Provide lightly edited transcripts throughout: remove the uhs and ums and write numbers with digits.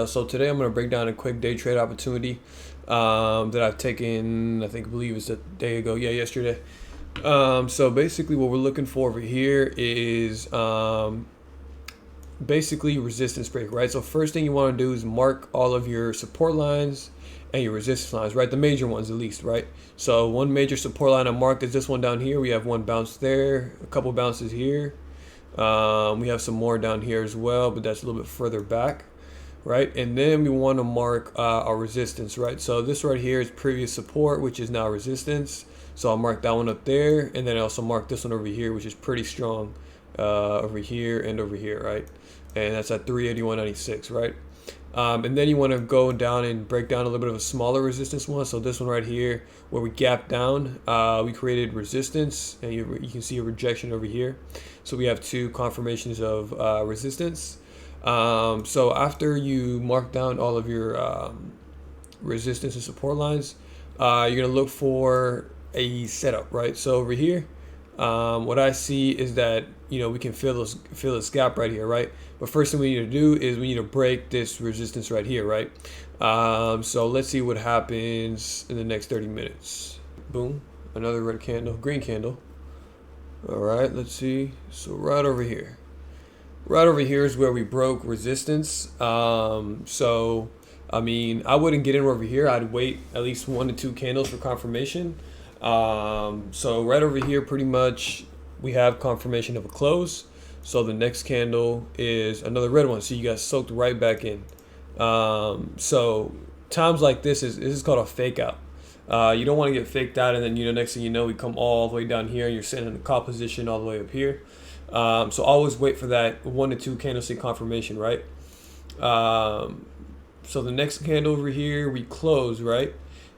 So today I'm going to break down a quick day trade opportunity that I've taken, I believe it's a day ago. Yeah, yesterday. So basically what we're looking for over here is basically resistance break, right? So first thing you want to do is mark all of your support lines and your resistance lines, right? The major ones at least, right? So one major support line I marked is this one down here. We have one bounce there, a couple bounces here. We have some more down here as well, but that's a little bit further back, right? And then we want to mark our resistance, right? So this right here is previous support, which is now resistance. So I'll mark that one up there, and then I also mark this one over here, which is pretty strong over here and over here, right? And that's at 381.96, right? And then you want to go down and break down a little bit of a smaller resistance one. So this one right here, where we gapped down, we created resistance, and you can see a rejection over here. So we have two confirmations of resistance. So after you mark down all of your resistance and support lines, you're gonna look for a setup, right? So over here, what I see is that we can feel this gap right here, right? But first thing we need to do is we need to break this resistance right here, right? So let's see what happens in the next 30 minutes. Boom, another red candle, green candle. All right, let's see. So right over here is where we broke resistance. So I mean, I wouldn't get in over here. I'd wait at least 1 to 2 candles for confirmation. So right over here, pretty much we have confirmation of a close. So the next candle is another red one. So you got soaked right back in. So times like this is called a fake out. You don't want to get faked out, and then next thing you know, we come all the way down here, and you're sitting in a call position all the way up here. So always wait for that 1 to 2 candlestick confirmation, right? So the next candle over here, we close, right?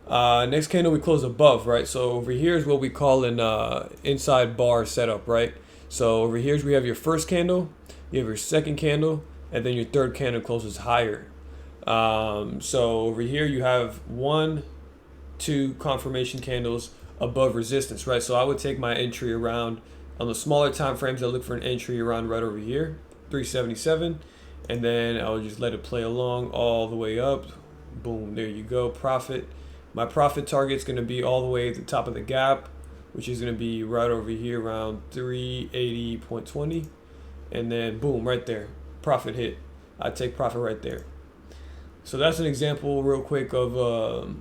Next candle we close above, right? So over here is what we call an inside bar setup, right? So over here is we have your first candle, you have your second candle, and then your third candle closes higher. So over here you have 1, 2 confirmation candles above resistance, right? So I would take my entry around on the smaller time frames. I look for an entry around right over here, 377, and then I'll just let it play along all the way up. Boom, there you go, profit. My profit target is going to be all the way at the top of the gap, which is going to be right over here around 380.20, and then boom, right there, profit hit. I take profit right there. So that's an example real quick of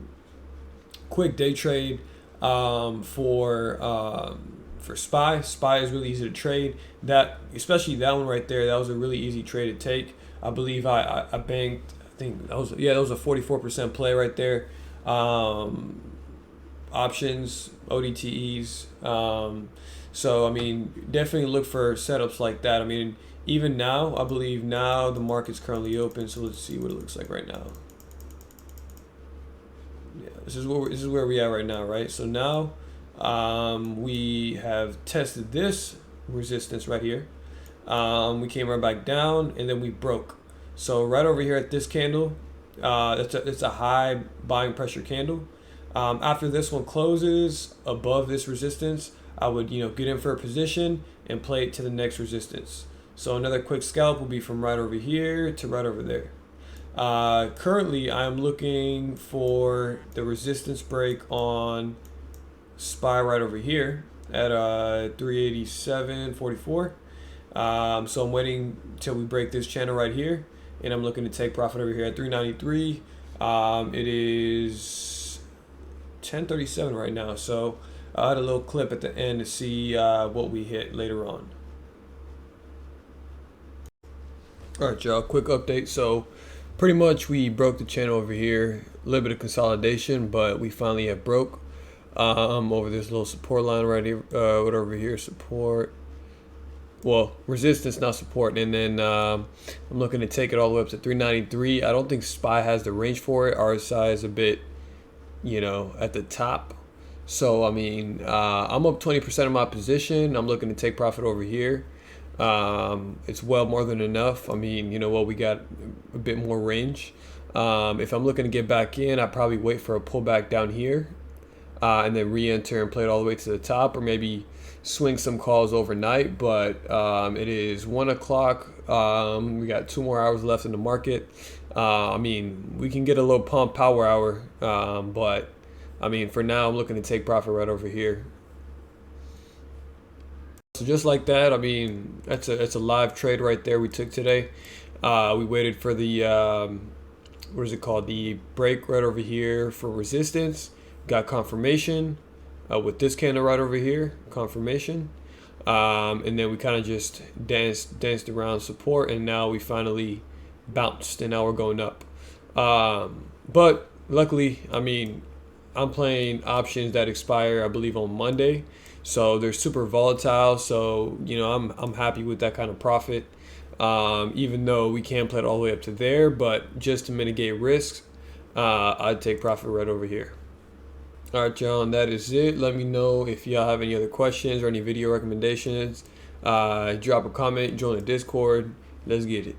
quick day trade for SPY. SPY is really easy to trade. That, especially that one right there, that was a really easy trade to take. I believe I banked, I think that was a 44% play right there. Options, ODTEs. So I mean, definitely look for setups like that. I mean, even now, I believe now the market's currently open. So let's see what it looks like right now. Yeah, this is where we are right now, right? So now we have tested this resistance right here. We came right back down, and then we broke. So right over here at this candle, it's a high buying pressure candle. After this one closes above this resistance, I would get in for a position and play it to the next resistance. So another quick scalp will be from right over here to right over there. Currently I'm looking for the resistance break on SPY right over here at 387.44. So I'm waiting till we break this channel right here, and I'm looking to take profit over here at 393. It is 10:37 right now, so I had a little clip at the end to see what we hit later on. All right, y'all, quick update. So pretty much we broke the channel over here, a little bit of consolidation, but we finally have broke over this little support line right here, over here, support, well, resistance, not support. And then I'm looking to take it all the way up to 393. I don't think SPY has the range for it. RSI is a bit at the top. So I mean, I'm up 20% of my position. I'm looking to take profit over here. It's well more than enough. I mean, we got a bit more range. If I'm looking to get back in, I probably wait for a pullback down here. and then re-enter and play it all the way to the top, or maybe swing some calls overnight. But it is 1 o'clock. We got 2 more hours left in the market. I mean, we can get a little pump power hour, but I mean, for now, I'm looking to take profit right over here. So just like that, I mean, that's a live trade right there we took today. We waited for the what is it called? The break right over here for resistance. Got confirmation with this candle right over here, confirmation. And then we kind of just danced around support, and now we finally bounced, and now we're going up. But luckily, I mean, I'm playing options that expire, I believe, on Monday, so they're super volatile. So I'm happy with that kind of profit. Even though we can't play it all the way up to there, but just to mitigate risks, I'd take profit right over here. All right, y'all, and that is it. Let me know if y'all have any other questions or any video recommendations. Drop a comment, join the Discord. Let's get it.